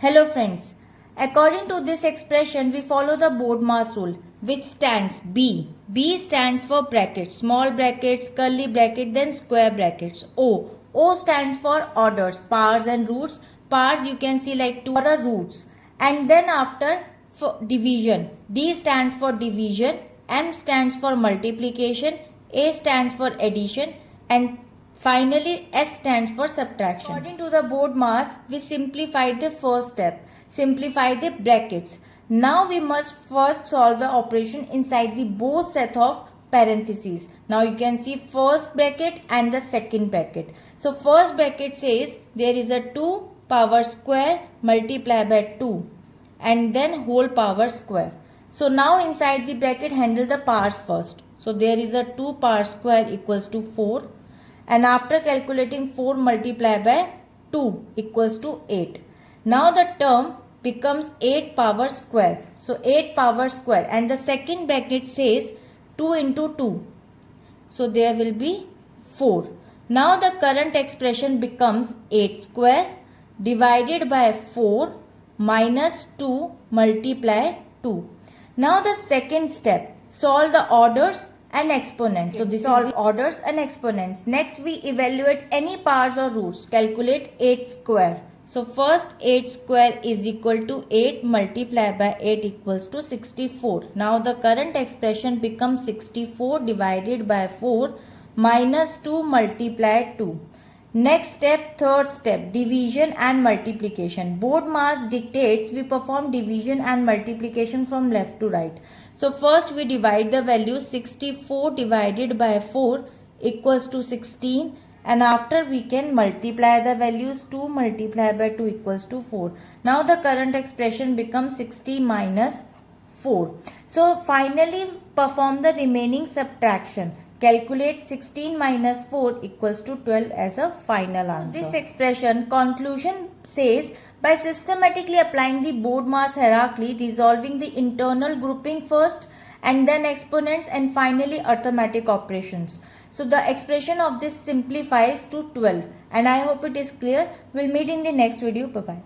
Hello friends, according to this expression we follow the BODMAS rule which stands B. B stands for brackets, small brackets, curly bracket, then square brackets. O. O stands for orders, powers and roots. Powers you can see like two are roots. And then after for division, D stands for division, M stands for multiplication, A stands for addition, and finally, S stands for subtraction. According to the BODMAS, we simplified the first step. Simplify the brackets. Now we must first solve the operation inside the both set of parentheses. Now you can see first bracket and the second bracket. So first bracket says there is a 2 power square multiplied by 2 and then whole power square. So now inside the bracket handle the powers first. So there is a 2 power square equals to 4. And after calculating 4 multiplied by 2 equals to 8. Now the term becomes 8 power square. So 8 power square and the second bracket says 2 into 2. So there will be 4. Now the current expression becomes 8 square divided by 4 minus 2 multiply 2. Now the second step, solve the orders and exponents. So this solve orders and exponents. Next we evaluate any powers or roots. Calculate 8 square. So first 8 square is equal to 8 multiplied by 8 equals to 64. Now the current expression becomes 64 divided by 4 minus 2 multiplied 2. Next step, third step, division and multiplication. BODMAS dictates we perform division and multiplication from left to right. So first we divide the value 64 divided by 4 equals to 16, and after we can multiply the values 2 multiplied by 2 equals to 4. Now the current expression becomes 60 minus 4. So finally perform the remaining subtraction. Calculate 16 minus 4 equals to 12 as a final answer. This expression conclusion says by systematically applying the BODMAS hierarchy, resolving the internal grouping first and then exponents and finally arithmetic operations. So the expression of this simplifies to 12 and I hope it is clear. We'll meet in the next video. Bye bye.